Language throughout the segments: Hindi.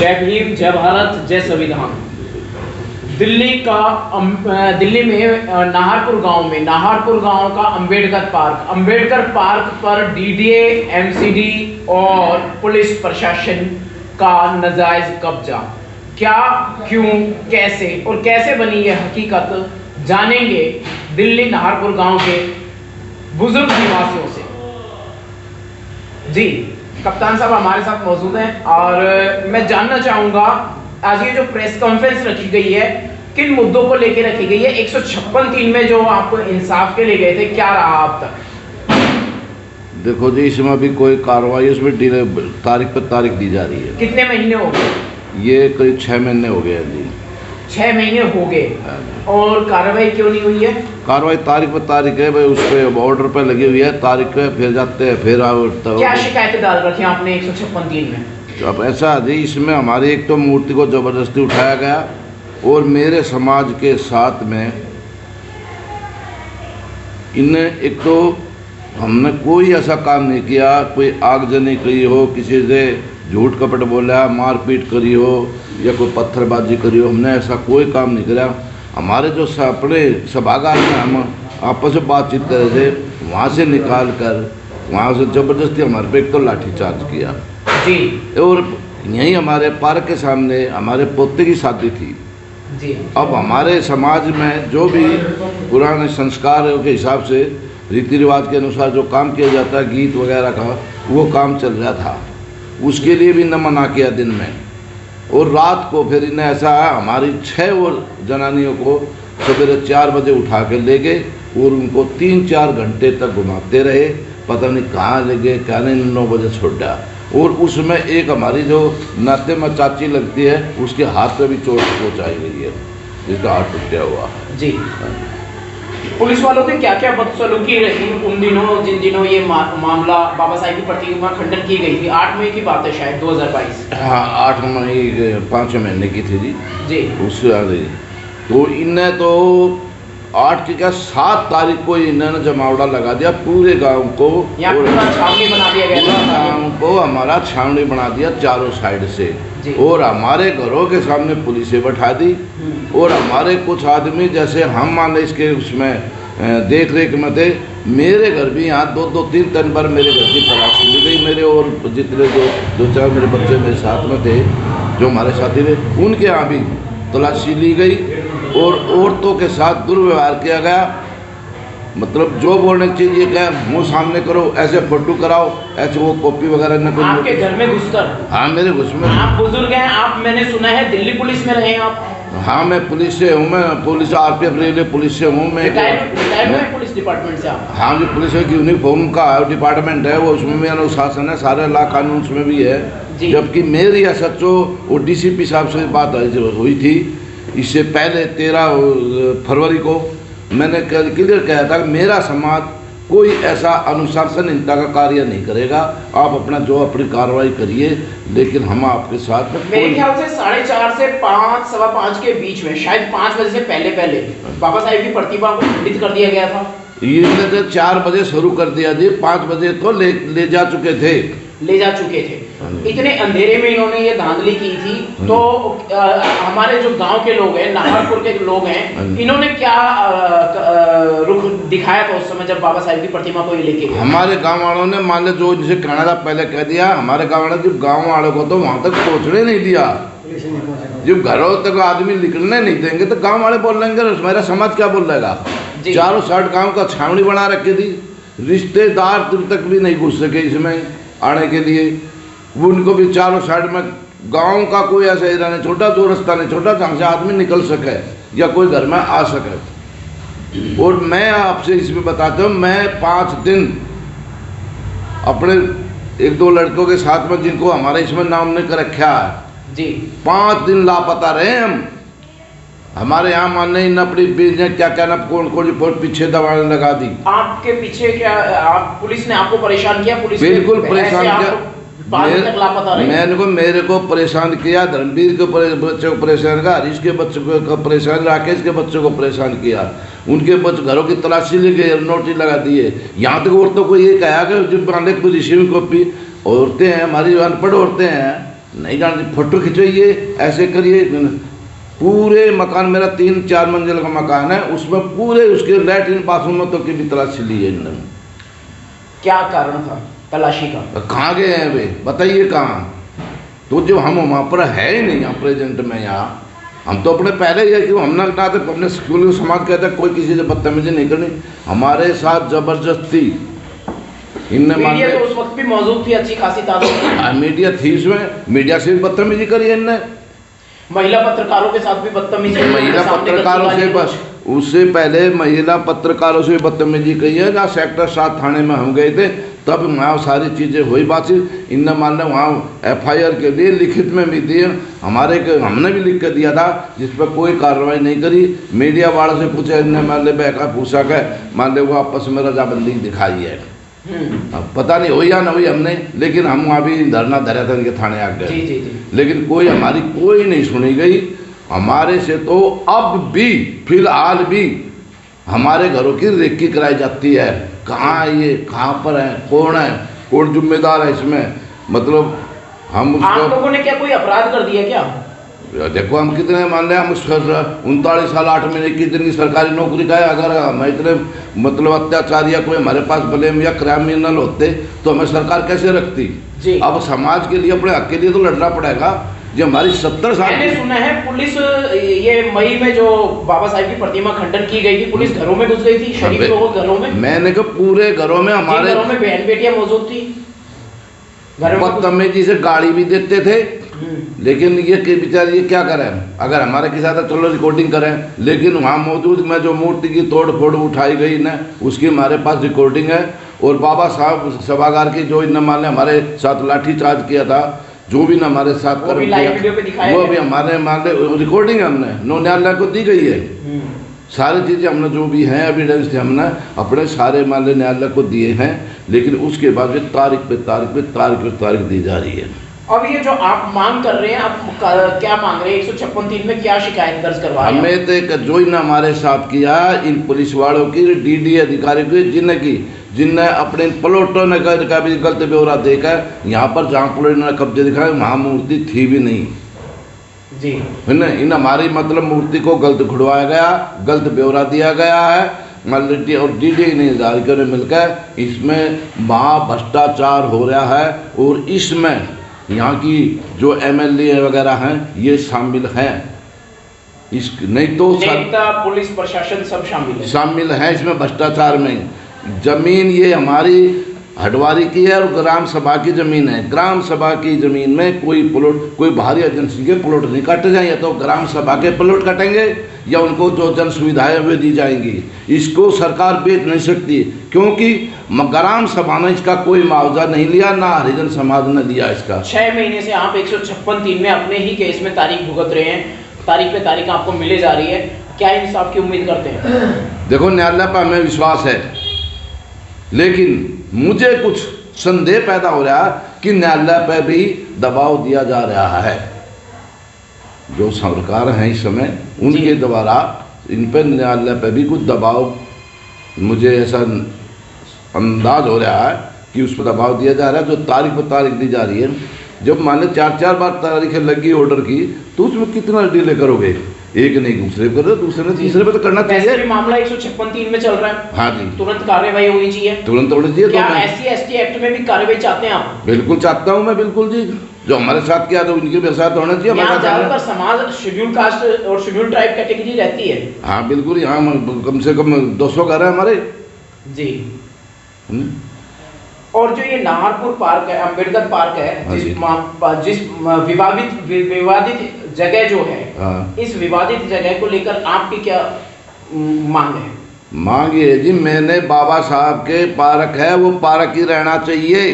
जय भीम, जय भारत, जय संविधान। दिल्ली में नाहरपुर गांव का अंबेडकर पार्क पर डीडीए, एमसीडी और पुलिस प्रशासन का नाजायज कब्जा। क्या, क्यों, कैसे और कैसे बनी यह हकीकत, जानेंगे दिल्ली नाहरपुर गांव के बुजुर्ग निवासियों से। जी, कप्तान साहब हमारे साथ मौजूद हैं और मैं जानना चाहूंगा आज ये जो प्रेस कॉन्फ्रेंस रखी गई है किन मुद्दों को लेकर रखी गई है। 156(3) में जो आप इंसाफ के लिए गए थे, क्या रहा आप तक? देखो जी, इसमें अभी कोई कार्रवाई, उसमें तारीख पर तारीख दी जा रही है। कितने महीने हो गए? ये करीब 6 महीने हो गए हैं जी। 6 महीने हो गए और कार्रवाई क्यों नहीं हुई है? कार्रवाई तारीख पर तारीख है भाई, उस पर ऑर्डर पे लगी हुई है, तारीख पे फिर जाते हैं, फिर क्या शिकायतें डाल रखी आपने 156(3) में? अब ऐसा जी, इसमें हमारी एक तो मूर्ति को जबरदस्ती उठाया गया और मेरे समाज के साथ में इन्हें, एक तो हमने कोई ऐसा काम नहीं किया, कोई आगजनी की हो, किसी से झूठ कपट बोला, मारपीट करी हो या कोई पत्थरबाजी करी हो, हमने ऐसा कोई काम नहीं किया। हमारे जो अपने सभागार में हम आपस में बातचीत कर रहे थे, वहाँ से निकाल कर वहाँ से ज़बरदस्ती हमारे पे एक तो लाठीचार्ज किया जी। और यहीं हमारे पार्क के सामने हमारे पोते की शादी थी जी। अब हमारे समाज में जो भी पुराने संस्कारों के हिसाब से, रीति रिवाज के अनुसार जो काम किया जाता है, गीत वगैरह का, वो काम चल रहा था। उसके लिए भी न मना किया दिन में, और रात को फिर इन्हें ऐसा हमारी 6 और जनानियों को सवेरे 4 बजे उठा के ले गए और उनको 3-4 घंटे तक घुमाते रहे, पता नहीं कहाँ ले गए, क्या नहीं, 9 बजे छोड़ दिया। और उसमें एक हमारी जो नाते में चाची लगती है, उसके हाथ पे भी चोट पहुँचाई गई है, जिसका हाथ टूटा हुआ जी। पुलिस वालों की क्या क्या बदसलूकी रही उन दिनों, जिन दिनों ये मामला बाबा साहब की प्रतिमा खंडन की गई थी? 8 मई की बात है शायद, 2022। हाँ, 8 मई 5 महीने की थी जी। उससे आ गई तो इन्हें तो 8 की क्या 7 तारीख को इन्होंने जमावड़ा लगा दिया पूरे गांव को, पूरा छावनी बना दिया गया, पूरा गांव को हमारा छावनी बना दिया चारों साइड से, और हमारे घरों के सामने पुलिसें बैठा दी। और हमारे कुछ आदमी, जैसे हम मान इसके उसमें देख रेख में थे, मेरे घर भी यहाँ 2-3 बार मेरे घर की तलाशी ली गई। मेरे और जितने जो 2-4 मेरे बच्चे मेरे साथ में थे, जो हमारे साथी थे, उनके यहाँ भी तलाशी ली गई और औरतों के साथ दुर्व्यवहार किया गया। मतलब जो बोलने की चीज़ ये क्या, मुँह सामने करो, ऐसे फोटो कराओ, ऐसे वो कॉपी वगैरह न करो। आपके घर में घुसकर? हाँ, मेरे घुस में। आप बुजुर्ग हैं, आप, मैंने सुना है दिल्ली पुलिस में रहे आप? हाँ, मैं पुलिस से हूँ, मैं पुलिस RPF रेलवे पुलिस से हूँ। मैं पुलिस डिपार्टमेंट से आप? हाँ जी, पुलिस की यूनिफॉर्म का डिपार्टमेंट है वो, उसमें भी अनुशासन है, सारे ला कानून उसमें भी है। जबकि मेरी SHO और DCP साहब से बात हुई थी इससे पहले 13 फरवरी को, मैंने क्लियर कहा था कि मेरा समाज कोई ऐसा अनुशासनहीनता का कार्य नहीं करेगा, आप अपना जो अपनी कार्रवाई करिए, लेकिन हम आपके साथ। मेरे ख्याल से 4:30 से 5, सवा 5 के बीच में, शायद 5 बजे से पहले बाबा साहेब की प्रतिमा को खंडित कर दिया गया था। ये तो 4 बजे शुरू कर दिया जी, 5 बजे तो ले जा चुके थे। इतने अंधेरे में इन्होंने ये धांधली की थी। तो हमारे जो गांव के लोग हैं, नाहरपुर के लोग हैं, इन्होंने क्या रुख दिखाया था उस समय जब बाबा साहेब की प्रतिमा को ये लेके गए? हमारे गांव वालों ने, मान लो जो जिसे कहना था पहले कह दिया, हमारे गांव वालों ने गांव वालों को तो वहां तक पहुंचने नहीं दिया। जब घरों तक आदमी निकलने नहीं देंगे तो गाँव वाले बोल लेंगे, मेरा समाज क्या बोल रहेगा। चारों साइड गाँव का छावनी बना रखी थी, रिश्तेदार दूर तक भी नहीं घुस सके इसमें आने के लिए। वो उनको भी चारों साइड में गांव का कोई ऐसा एरिया नहीं, छोटा जो रास्ता नहीं, छोटा जहाँ से आदमी निकल सके या कोई घर में आ सके। और मैं आपसे इसमें बताता हूँ, मैं 5 दिन अपने 1-2 लड़कों के साथ में, जिनको हमारे इसमें नाम ने कर रखा है जी, 5 दिन लापता रहे हम। हमारे यहाँ मानने इन अपनी क्या कहना, कौन पीछे दबाने लगा दी। आपके पीछे क्या, आप पुलिस ने आपको परेशान किया? पुलिस बिल्कुल परेशान किया, मेरे को परेशान किया, धर्मवीर के बच्चे को परेशान किया, हरीश के बच्चे को परेशान, राकेश के बच्चों को परेशान किया, उनके घरों की तलाशी ले गए, नोटिस लगा दिए। यहाँ तक औरतों को ये कहा कि जब ऋषि में कॉपी, औरतें हैं हमारी, अनपढ़ औरतें हैं, नहीं जानते, फोटो खिंचवाइए, ऐसे करिए। पूरे मकान, मेरा 3-4 मंजिल का मकान है, उसमें पूरे उसके लैट्रिन बाथरूम तो की भी तलाशी ली है इन्होंने। क्या कारण था तलाशी का? कहाँ गए हैं वे, बताइए कहाँ? तो जो हम वहाँ पर है ही नहीं यहाँ प्रेजेंट में, यहाँ हम तो अपने पहले ही है कि हम ना अपने स्कूल के समाज कहते हैं कोई किसी से बदतमीजी नहीं करनी, हमारे साथ जबरदस्ती इनने मीडिया तो उस वक्त भी मौजूद थी, अच्छी खासी तादाद मीडिया थी, इसमें मीडिया से भी बदतमीजी करी इनने, महिला पत्रकारों के साथ भी बदतमीजी, महिला पत्रकारों से बस उससे पहले महिला पत्रकारों से भी बदतमीजी कही है। जहाँ सेक्टर 7 थाने में हम गए थे तब वहाँ सारी चीज़ें हुई, बातचीत इनने मान लो वहाँ FIR के लिए लिखित में भी दिए, हमने भी लिख कर दिया था, जिस पर कोई कार्रवाई नहीं करी। मीडिया वालों से पूछा, इनने मान ले बहका पूछा के मान ले वो आपस में रजाबंदी दिखाई है। अब पता नहीं हुई या ना हुई हमने, लेकिन हम वहाँ भी धरना धरा था, इनके थाने आ गए, लेकिन कोई हमारी कोई नहीं सुनी गई। हमारे से तो अब भी फिलहाल भी हमारे घरों की रेकी कराई जाती है। कहाँ ये, कहाँ पर है, कौन जिम्मेदार है इसमें? मतलब हम आप लोगों ने क्या कोई अपराध कर दिया क्या? देखो हम कितने मान लें, हम 39 साल 8 महीने की दिन की सरकारी नौकरी का है। अगर हम इतने मतलब अत्याचार या कोई हमारे पास ब्लेम या क्रिमिनल होते तो हमें सरकार कैसे रखती? अब समाज के लिए, अपने हक के लिए तो लड़ना पड़ेगा। जो हमारी 70 साल, मैंने सुना है पुलिस ये मई में जो बाबा साहब की प्रतिमा खंडन की गई थी, पुलिस घरों में घुस गई थी, शरीफ लोगों के घरों में। मैंने कहा पूरे घरों में, हमारे घरों में बहन बेटियां मौजूद थी, बदतमीजी से गाड़ी भी देते थे। लेकिन ये बेचारे ये क्या करें, अगर हमारे के साथ चलो रिकॉर्डिंग करें, लेकिन वहाँ मौजूद में जो मूर्ति की तोड़ फोड़ उठाई गई ना, उसकी हमारे पास रिकॉर्डिंग है। और बाबा साहब सभागार की जो इन्होंने मान हमारे साथ लाठीचार्ज किया था, जो भी ना हमारे साथ वो भी हमारे मान रिकॉर्डिंग हमने न्यायालय को दी गई है। सारी चीज़ें हमने जो भी हैं एविडेंस थे हमने अपने सारे मान न्यायालय को दिए हैं, लेकिन उसके बाद भी तारीख पे तारीख दी जा रही है। अब ये जो आप मांग कर रहे हैं, आप क्या मांग रहे हैं? 156(3) में क्या शिकायत दर्ज करवा रहे हैं? हमें तो जो इन्हें हमारे साथ किया, इन पुलिस वालों की, DD अधिकारी की, जिनने अपने प्लॉटों ने का भी गलत ब्यौरा देखा, यहाँ पर जहाँ पुलिस ने कब्जे दिखाए वहाँ मूर्ति थी भी नहीं जी। इन हमारी मतलब मूर्ति को गलत खुड़वाया गया, गलत ब्यौरा दिया गया है, मतलब और DD अधिकारियों ने मिलकर इसमें भ्रष्टाचार हो रहा है। और इसमें यहाँ की जो MLA वगैरह हैं ये शामिल हैं, इस नहीं तो नेता पुलिस प्रशासन सब शामिल है इसमें भ्रष्टाचार में। जमीन ये हमारी हटवारी की है और ग्राम सभा की जमीन है। ग्राम सभा की जमीन में कोई प्लॉट, कोई बाहरी एजेंसी के प्लॉट नहीं काटे जाएंगे, या तो ग्राम सभा के प्लॉट काटेंगे या उनको जो जन सुविधाएं वे दी जाएंगी। इसको सरकार बेच नहीं सकती, क्योंकि ग्राम सभा ने इसका कोई मुआवजा नहीं लिया, ना हरिजन समाज ने लिया इसका। 6 महीने से आप 156(3) में अपने ही केस में तारीख भुगत रहे हैं, तारीख पे तारीख आपको मिले जा रही है, क्या इंसाफ की उम्मीद करते हैं? देखो न्यायालय पर हमें विश्वास है, लेकिन मुझे कुछ संदेह पैदा हो रहा है कि न्यायालय पर भी दबाव दिया जा रहा है। जो सरकार है इस समय, उनके द्वारा इन पर न्यायालय पर भी कुछ दबाव, मुझे ऐसा अंदाज हो रहा है कि उस पर दबाव दिया जा रहा है। जो तारीख पर तारीख दी जा रही है, जब मान लो 4-4 बार तारीखें लगी ऑर्डर की, तो उसमें कितना डिले करोगे? एक नहीं दूसरे पे करो, दूसरे ने तीसरे पे तो करना चाहिए। भी मामला 156(3) में चल रहा है। हाँ जी, तुरंत कार्रवाई होनी चाहिए, तुरंत होनी चाहिए। क्या SC/ST एक्ट में भी कार्रवाई चाहते हैं आप? बिल्कुल चाहता हूँ मैं, बिल्कुल जी। जो हमारे साथ किया तो उनके भी साथ होना चाहिए। ज्यादातर समाज शेड्यूल कास्ट और शेड्यूल ट्राइब कैटेगरी रहती है। हाँ बिल्कुल, यहाँ कम से कम 200 घर है हमारे जी। और जो ये नाहरपुर पार्क है, अम्बेडकर पार्क है, जिस विवादित जगह जो है, इस विवादित जगह को लेकर आपकी क्या मांग है? मांग ये जी, मैंने बाबा साहब के पार्क है, वो पार्क ही रहना चाहिए,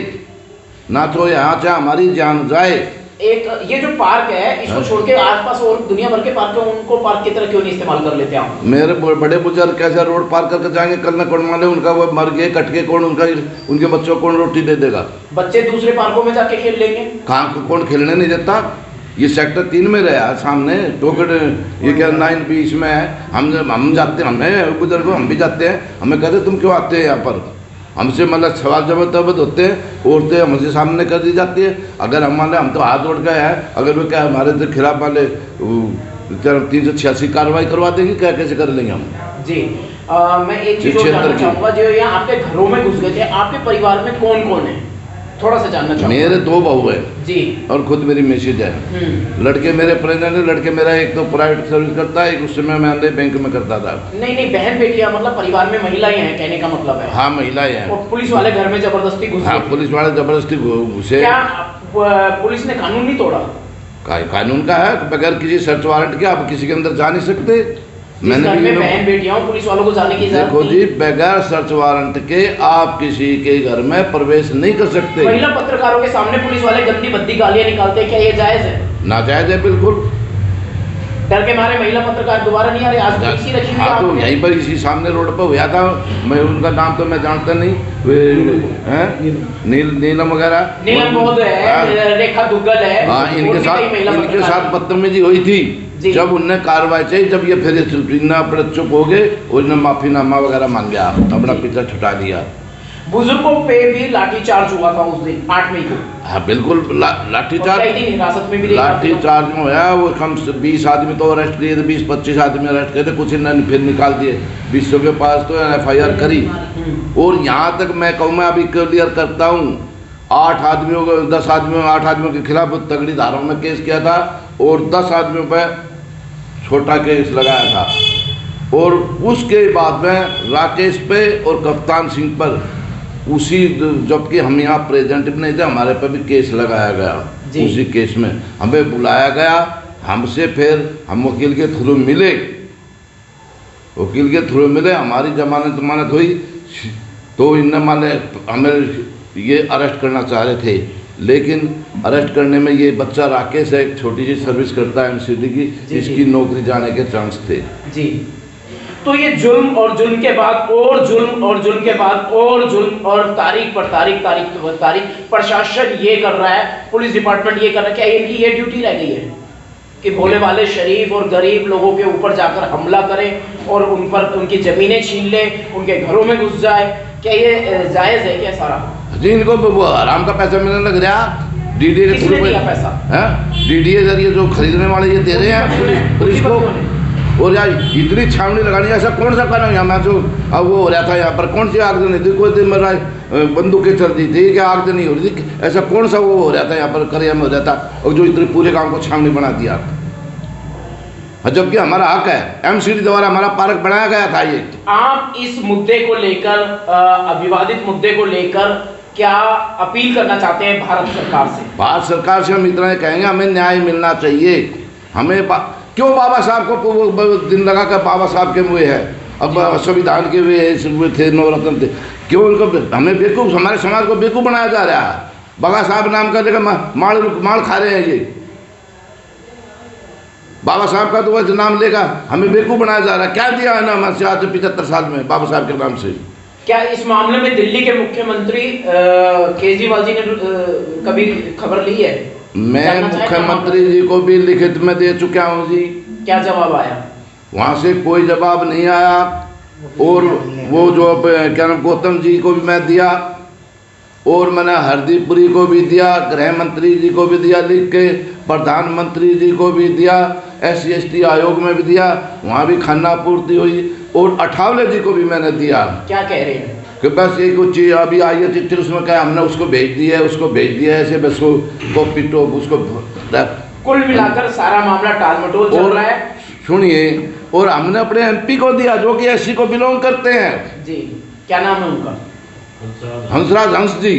ना तो यहाँ से हमारी जान जाए। एक ये जो पार्क है, इसको छोड़ के आसपास और दुनिया भर के पार्क है, उनको पार्क की तरह क्यों नहीं इस्तेमाल कर लेते आप? मेरे बड़े बुजुर्ग कैसे रोड पार करके जाएंगे? कल न कौन माने उनका वो मर गए, कट के कौन उनके बच्चों को कौन रोटी दे देगा? बच्चे दूसरे पार्कों में जाके खेल लेंगे। कहाँ कौन खेलने नहीं देता? ये सेक्टर 3 में रहा सामने, टोकड़ ये क्या 9 बीच में है। हम जाते हैं, हमें बुजुर्ग हम भी जाते हैं, हमें कहते तुम क्यों आते हैं यहाँ पर? हमसे मतलब सवाल जवाब होते हैं, औरतें हमसे सामने कर दी जाती है। अगर हम तो हाथ जोड़ गए हैं, अगर वो क्या हमारे खिलाफ वाले 386 कार्रवाई करवा देंगे, क्या कैसे कर लेंगे हम जी। मैं एक चीज और जानना चाहूँगा, जो यहाँ आपके घरों में घुस गए थे, आपके परिवार में कौन कौन है, थोड़ा सा जानना चाहूँगा। मेरे 2 बहू हैं जी, और खुद मेरी मिसेज है। लड़के मेरे प्रेग्नेंट है। लड़के मेरा एक तो प्राइवेट सर्विस करता है, एक उस समय मैं अंदर बैंक में करता था। नहीं बहन बेटियां, मतलब परिवार में महिलाएं हैं, कहने का मतलब है। हाँ, महिलाएं हैं। और पुलिस वाले घर में जबरदस्ती घुस हाँ, गए। पुलिस वाले जबरदस्ती घुसे। क्या पुलिस ने कानून नहीं तोड़ा? कानून का है, बगैर किसी सर्च वारंट के आप किसी के अंदर जा नहीं सकते। मैंने भी बहन बेटियां, पुलिस वालों को जाने की इजाजत देखो जी, बगैर सर्च वारंट के आप किसी के घर में प्रवेश नहीं कर सकते। महिला पत्रकारों के सामने पुलिस वाले गंदी भद्दी गालियां निकालते हैं, क्या ये जायज है? नाजायज है, बिल्कुल। डर के मारे महिला पत्रकार दोबारा नहीं आ रहे। आज पुलिस रखी हुई हाँ, तो यहीं पर इसी सामने रोड पर हुआ था। मैं उनका नाम तो मैं जानता नहीं, नीलम वगैरह, नीलम बोध है, रेखा दुग्गल है। हाँ, इनके साथ बदतमीजी हुई थी। जब उनने कार्रवाई चाहिए, जब ये फिर अपने चुप हो गए, उन्होंने माफीनामा वगैरह मांग गया, अपना पीछा छुटा लिया। बुजुर्गों पे भी लाठीचार्ज हुआ था उस दिन 8 मई को। हाँ, बिल्कुल लाठीचार्ज, हिरासत में भी लाठीचार्ज में हुआ। वो कम से 20 आदमी तो अरेस्ट किए थे, 20-25 आदमी अरेस्ट किए थे, कुछ इन्होंने फिर निकाल दिए। 20 के पास तो FIR करी। और यहाँ तक मैं कहूँ, मैं अभी क्लियर करता हूँ, 8 आदमियों को 10 आदमियों 8 आदमियों के खिलाफ तगड़ी धाराओं में केस किया था, और 10 आदमियों पर छोटा केस लगाया था। और उसके बाद में राकेश पे और कप्तान सिंह पर, उसी जबकि हम यहाँ प्रेजेंट भी नहीं थे, हमारे पर भी केस लगाया गया। उसी केस में हमें बुलाया गया, हमसे फिर हम वकील के थ्रू मिले, हमारी जमानत हुई, तो इनने माने हमें ये अरेस्ट करना चाह रहे थे। लेकिन अरेस्ट करने में ये बच्चा राकेश है, एक छोटी सी सर्विस करता है MCD की, इसकी नौकरी जाने के चांस थे जी। तो ये जुल्म और जुल्म के बाद और जुल्म और जुल्म के बाद और जुल्म, और तारीख पर तारीख प्रशासन ये कर रहा है, पुलिस डिपार्टमेंट ये कर रहा है। क्या इनकी ये ड्यूटी रह गई है कि भोले वाले शरीफ और गरीब लोगों के ऊपर जाकर हमला करें और उन पर उनकी जमीनें छीन ले, उनके घरों में घुस जाए? क्या ये जायज है क्या सारा? जी, इनको आराम का पैसा मिलने लग रहा, DDA के थ्रू पैसा है, DDA जरिए जो खरीदने वाले ये दे रहे हैं पुलिस को। और यार इतनी छावनी लगानी, ऐसा कौन सा कानून यहाँ मैं जो अब वो हो रहा था, यहाँ पर कौन सी आग नहीं थी, कोई दिन मेरा बंदूकें चल रही थी, क्या आग नहीं हो रही थी, ऐसा कौन सा वो हो रहा था यहाँ पर करिया में हो रहा था, और जो इतने पूरे गांव को छावनी बना दिया, जबकि हमारा हक है, MCD द्वारा हमारा पार्क बनाया गया था। ये आप इस मुद्दे को लेकर, अविवादित मुद्दे को लेकर क्या अपील करना चाहते हैं भारत सरकार से? भारत सरकार से हम इतना कहेंगे, हमें न्याय मिलना चाहिए। हमें क्यों बाबा साहब को दिन लगा कर बाबा साहब के हुए है, अब संविधान के हुए थे, नवरत्न थे, क्यों उनको हमें बेवकूफ़, हमारे समाज को बेवकूफ़ बनाया जा रहा है? बाबा साहब नाम का जगह माल खा रहे हैं ये, बाबा साहब का तो वह नाम लेगा, हमें बेवकूफ़ बनाया जा रहा है। क्या दिया है ना हमारे आज से 75 साल में बाबा साहब के नाम से? क्या इस मामले में दिल्ली के मुख्यमंत्री केजरीवाल जी ने कभी खबर ली है? मैं मुख्यमंत्री जी को भी लिखित में दे चुका हूँ जी। क्या जवाब आया? वहाँ से कोई जवाब नहीं आया। और वो जो क्या नाम गौतम जी को भी मैं दिया, और मैंने हरदीपुरी को भी दिया, गृह मंत्री जी को भी दिया लिख के, प्रधानमंत्री जी को भी दिया, SC/ST आयोग में भी दिया, वहाँ भी खाना पूर्ति हुई, और अठावले जी को भी मैंने दिया। क्या कह रहे हैं? कि बस ये कुछ चीज़ अभी आई है चिट्ठी, उसमें क्या हमने उसको भेज दिया है, ऐसे बस वो कॉपी टॉप उसको। कुल मिलाकर सारा मामला टालमटोल चल रहा है। सुनिए, और हमने अपने MP को दिया जो कि SC को बिलोंग करते हैं जी। क्या नाम है उनका? हंसराज हंस जी।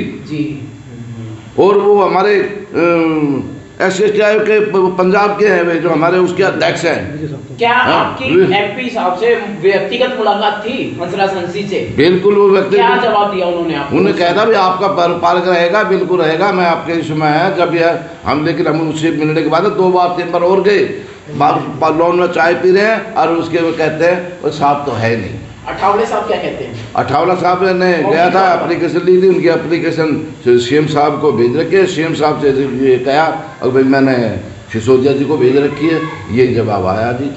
और वो हमारे SC/ST आयोग के पंजाब के हैं, जो हमारे उसके अध्यक्ष हैं। क्या आपकी MP साहब से व्यक्तिगत मुलाकात थी हंसराज हंसी से? बिल्कुल, वो व्यक्ति क्या जवाब दिया उन्होंने आपको? उन्होंने कहा था भी आपका पार्क रहेगा, बिल्कुल रहेगा, मैं आपके इसमें है जब यह हम, लेकिन हम उससे मिलने के बाद 2 बार 3 बार और गए, लॉन में चाय पी रहे हैं, और उसके वो कहते हैं वो साहब तो है नहीं। अठावले साहब क्या कहते हैं? अठावला साहब ने गया था, एप्लीकेशन ली थी, उनकी एप्लीकेशन CM साहब को भेज रखी है, CM साहब से ये कहा, और भाई मैंने सिसोदिया जी को भेज रखी है, ये जवाब आया जी।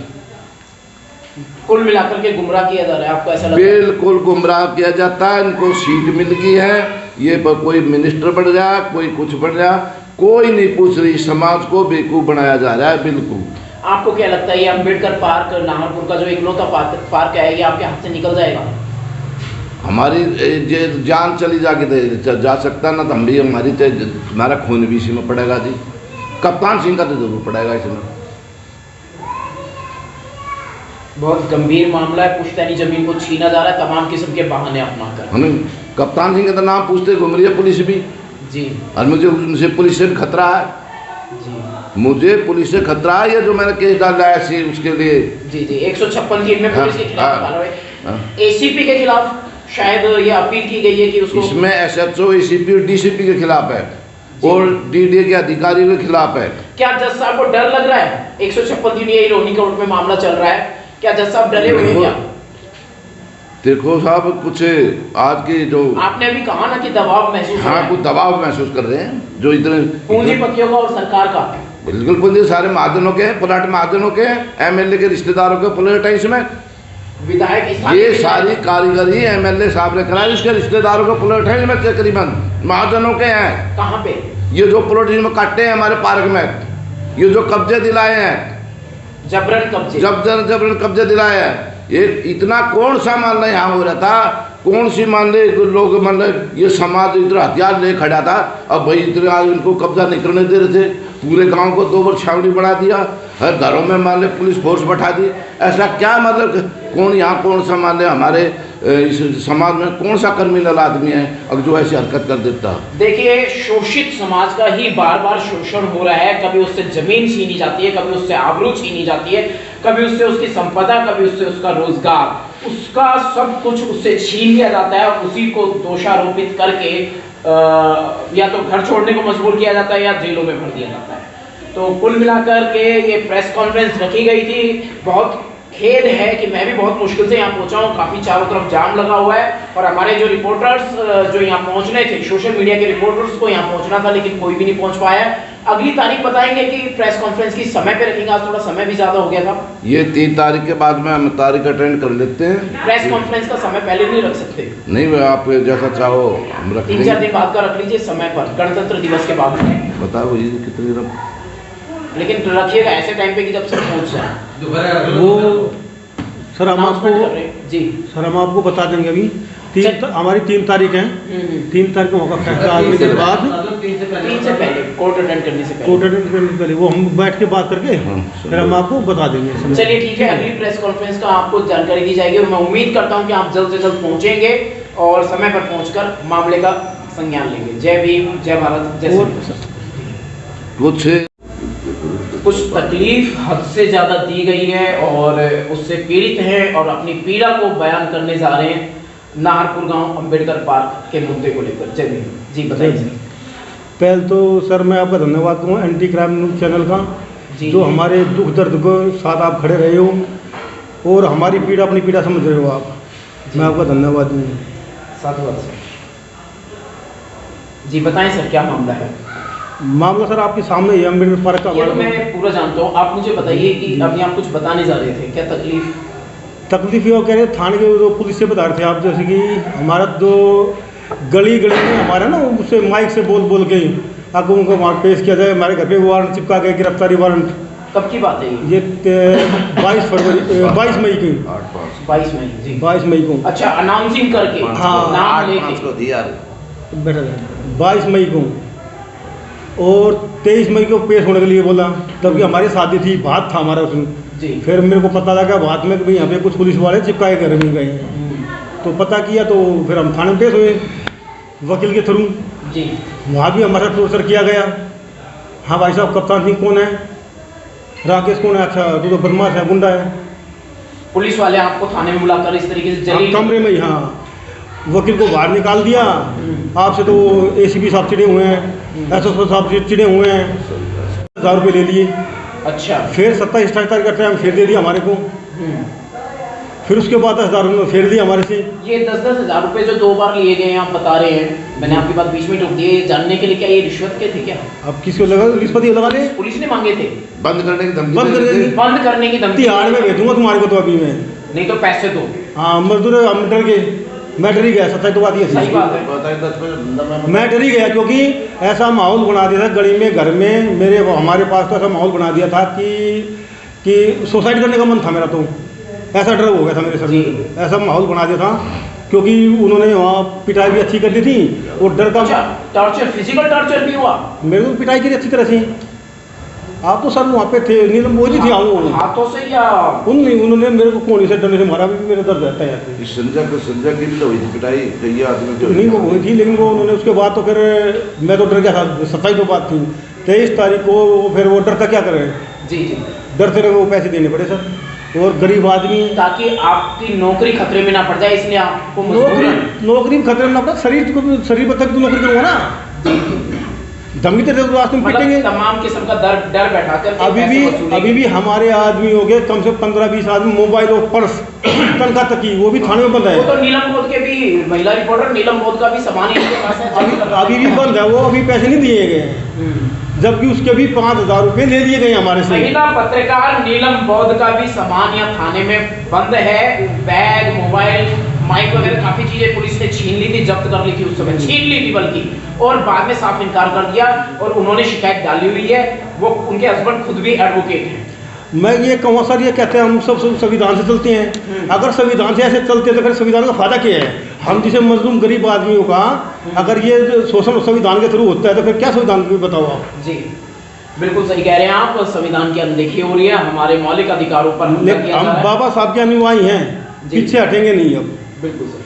कुल मिलाकर के गुमराह किया जा रहा है, आपको ऐसा लगता है? बिल्कुल गुमराह किया जाता है। इनको सीट मिल गई है, ये कोई मिनिस्टर बन जाए, कोई कुछ बन जाए, कोई नहीं पूछ रही, समाज को बेवकूफ़ बनाया जा रहा है। बिल्कुल। आपको क्या लगता है ये अम्बेडकर पार्क नाहरपुर का जो इकलौता पार्क है, ये आपके हाथ से निकल जाएगा? हमारी ये जान चली जा सकता ना, तो हम भी हमारा खून भी इसी में पड़ेगा जी। कप्तान सिंह का तो जरूर पड़ेगा इसमें। बहुत गंभीर मामला है, पुश्तैनी जमीन को छीना जा रहा है तमाम किस्म के बहाने अपनाकर। कप्तान सिंह का तो नाम पूछते घूम रही है पुलिस भी जी, और मुझे उनसे पुलिस से खतरा है जी। मुझे पुलिस से खतरा है, ये जो मैंने केस डाला है उसके लिए। जी जी, 156 में पुलिस के खिलाफ कार्रवाई। एसीपी के खिलाफ शायद ये अपील की गई है कि उसको, इसमें एसएचओ, एसीपी और डीसीपी के खिलाफ है और डीडीए के अधिकारियों के खिलाफ है। क्या जज साहब को डर लग रहा है? 156 ये रोहिणी कोर्ट में मामला चल रहा है, क्या जज साहब डरे हुए हैं क्या? देखो साहब, कुछ आज के जो आपने अभी कहा ना कि दबाव महसूस, हाँ कुछ दबाव महसूस कर रहे हैं जो इतने पूंजीपतियों का और सरकार का। बिल्कुल पूंजी सारे महाजनों के, प्लाट महाजनों के, एमएलए के रिश्तेदारों के प्लाट है इसमें। विधायक ये सारी कारीगरी एमएलए साहब ने कराई, इसके रिश्तेदारों के प्लॉट है इसमें, तकरीबन महाजनों के हैं। कहाँ पे? ये जो प्लॉट जिसमें काटे हैं हमारे पार्क में, ये जो कब्जे दिलाए हैं, जबरन कब्जे, जबरन कब्जे दिलाए हैं। ये इतना कौन सा मान लो यहाँ हो रहा था, कौन सी मान ले लोग मान लो ये समाज इतना हथियार ले खड़ा था, अब भाई इतने आज इनको कब्जा नहीं करने दे रहे थे, पूरे गांव को 2 बार छावनी बढ़ा दिया, हर घरों में मान ले पुलिस फोर्स बैठा दी। ऐसा क्या मतलब कौन यहाँ कौन सा मान ले हमारे इस समाज में कौन सा क्रिमिनल आदमी है अब जो ऐसी हरकत कर देता? देखिए, शोषित समाज का ही बार बार शोषण हो रहा है। कभी उससे जमीन छीनी जाती है, कभी उससे आबरू छीनी जाती है, कभी उससे उसकी संपदा, कभी उससे उसका रोजगार, उसका सब कुछ उससे छीन लिया जाता है और उसी को दोषारोपित करके या तो घर छोड़ने को मजबूर किया जाता है या जेलों में भर दिया जाता है। तो कुल मिलाकर के ये प्रेस कॉन्फ्रेंस रखी गई थी। बहुत खेद है कि मैं भी बहुत मुश्किल से यहाँ पहुँचा हूँ, काफ़ी चारों तरफ जाम लगा हुआ है और हमारे जो रिपोर्टर्स जो यहाँ पहुँचने थे, सोशल मीडिया के रिपोर्टर्स को यहाँ पहुँचना था लेकिन कोई भी नहीं पहुँच पाया। अगली तारीख बताएंगे कि प्रेस कॉन्फ्रेंस की समय पे रखेंगे, आज थोड़ा समय भी ज़्यादा हो गया था। ये 3 तारीख के बाद में हम तारीख अटेंड कर लेते हैं। प्रेस कॉन्फ्रेंस का समय पहले नहीं रख सकते? नहीं, आप जैसा चाहो हम रख लेंगे। 3-4 दिन बाद का रख लीजिए समय पर, गणतंत्र दिवस के बाद में। बताओ ये कितने, लेकिन रखिएगा ऐसे टाइम पे कि जब सब पहुँच जाए। वो सर हम आपको जी सर हम आपको बता देंगे अभी हमारी 3 तारीख है, 3 तारीख को होगा फैसला आने के बाद, 3 से पहले कोर्ट अटेंड करने से कोर्ट अटेंड करने से पहले वो हम बैठ के बात करके फिर हम आपको बता देंगे। चलिए ठीक है, अगली प्रेस कॉन्फ्रेंस का आपको जानकारी दी जाएगी और मैं उम्मीद करता हूं कि आप जल्द से जल्द पहुंचेंगे और समय पर पहुंचकर मामले का संज्ञान लेंगे। जय भीम, जय भारत, जय श्री। कुछ तकलीफ हद से ज़्यादा दी गई है और उससे पीड़ित हैं और अपनी पीड़ा को बयान करने जा रहे हैं नाहरपुर गांव अम्बेडकर पार्क के मुद्दे को लेकर। जय भीम जी, बताइए। पहले तो सर मैं आपका धन्यवाद दूँ एंटी क्राइम न्यूज़ चैनल का, जो हमारे दुख दर्द को साथ आप खड़े रहे हो और हमारी पीड़ा अपनी पीड़ा समझ रहे हो आप, मैं आपका धन्यवाद दूँ। साधुवाद सर जी, बताएं सर क्या मामला है? मामला सर आपके सामने ही अम्बेडकर पार्क का। ये तो मैं पूरा जानता हूँ, आप मुझे बताइए कि अभी आप कुछ बताने जा रहे थे, क्या तकलीफ ये कह रहे थाने के जो पुलिस से बता रहे थे आप, जैसे कि हमारा जो गली में हमारा ना उससे माइक से बोल के आपको उनको वहाँ पेश किया जाए, हमारे घर पे वारंट चिपका गए, गिरफ्तारी वारंट। कब की बात है ये 22 मई की, 22 मई को। अच्छा, अनाउंसिंग करके, हाँ, नाम लेके 22 मई को और 23 मई को पेश होने के लिए बोला, तभी हमारी शादी थी, बात था हमारा उसमें जी। फिर मेरे को पता लगा बात में कि भाई यहाँ पे कुछ पुलिस वाले चिपकाए घर में गए हैं, तो पता किया तो फिर हम थाने में पेश हुए वकील के थ्रू जी। वहाँ भी हमारा टॉर्चर किया गया। हाँ भाई साहब, कप्तान सिंह कौन है, राकेश कौन है, अच्छा तू तो बदमाश है, गुंडा है। पुलिस वाले आपको थाने में बुलाकर इस तरीके से कमरे में ही, हाँ, वकील को बाहर निकाल दिया। आपसे तो एसीपी साहब चिड़े हुए हैं, एसएसपी साहब से चिड़े हुए हैं, 1000 रुपये ले लिए। अच्छा, फिर 27-28 तारीख का टाइम फिर दे दिया हमारे को। फिर उसके बाद 10,000 उन्होंने फेर दिया हमारे से। ये 10-10 हज़ार रुपए जो 2 बार लिए गए हैं, आप बता रहे हैं, मैंने आपकी बात बीच में टोक दी, ये जानने के लिए क्या ये रिश्वत के थे क्या? अब किसको लगा रिश्वत लगा दे? पुलिस ने मांगे थे बंद करने की धमकी बंद दे रहे करने थे। बंद करने की धमकी। तिहाड़ में भेजूंगा तुम्हारे को तो अभी मैं। नहीं तो पैसे दो। हाँ मजदूर हम डर गए, मैं डर ही गया, सच्चाई तो बात ये सही थी। बात है। बताइए 10 मैं डर ही गया क्योंकि ऐसा माहौल बना दिया था गली में, घर में मेरे, हमारे पास तो ऐसा माहौल बना दिया था कि सुसाइड करने का मन था मेरा, तो ऐसा डर हो गया था मेरे सर में, ऐसा माहौल बना दिया था क्योंकि उन्होंने वहाँ पिटाई भी अच्छी कर दी थी और डर का। अच्छा, टॉर्चर, फिजिकल टॉर्चर भी हुआ? मेरे को पिटाई की अच्छी तरह से। आप तो सर वहाँ पे थे, नीलम मोदी थी, हाथों से या उन्होंने मेरे को कोनी से डरने से मारा, भी मेरा दर्द रहता है यार। संजय की भी तो हुई थी पिटाई, कई आदमी की नहीं वो हुई थी, लेकिन वो उन्होंने उसके बाद तो फिर मैं तो डर गया था, सच्चाई तो बात थी। 23 तारीख को फिर वो डरता क्या करे, जी जी, डरते रहे, वो पैसे देने पड़े सर। और गरीब आदमी, ताकि आपकी नौकरी खतरे में ना पड़ जाए, इसलिए आपको नौकरी खतरे में ना पड़ा, शरीर पर तक तो नौकरी करूँगा ना, धमकी तो रास्ते में पिटेंगे। तमाम किस्म का डर बैठा कर अभी भी हमारे आदमी हो गए कम से कम 15-20 आदमी, मोबाइल और पर्स तनख्वाह तक की, वो भी थाने में बंद है। वो तो नीलम बोध के भी महिला रिपोर्टर नीलम बोध का भी सामान इनके पास है, अभी भी बंद है, वो अभी पैसे नहीं दिए गए, जबकि उसके भी 5,000 रुपये ले लिए गए हमारे से। महिला पत्रकार नीलम बौद्ध का भी सामान यहाँ थाने में बंद है, बैग, मोबाइल, माइक वगैरह काफी चीजें पुलिस ने छीन ली थी, जब्त कर ली थी, उस समय छीन ली थी बल्कि, और बाद में साफ इनकार कर दिया और उन्होंने शिकायत डाली हुई है। वो उनके हस्बैंड खुद भी एडवोकेट हैं। मैं ये कहूँ सर, ये कहते हैं हम सब संविधान से चलते हैं, अगर संविधान से ऐसे चलते हैं तो फिर संविधान का फायदा क्या है? हम जिसे मजलूम गरीब आदमियों का अगर ये शोषण संविधान के थ्रू होता है तो फिर क्या संविधान की बताओ आप? जी बिल्कुल सही कह रहे हैं आप, संविधान की अनदेखी हो रही है, हमारे मौलिक अधिकारों पर हम बाबा साहब के अनुयायी हैं, पीछे हटेंगे नहीं अब। बिल्कुल सर।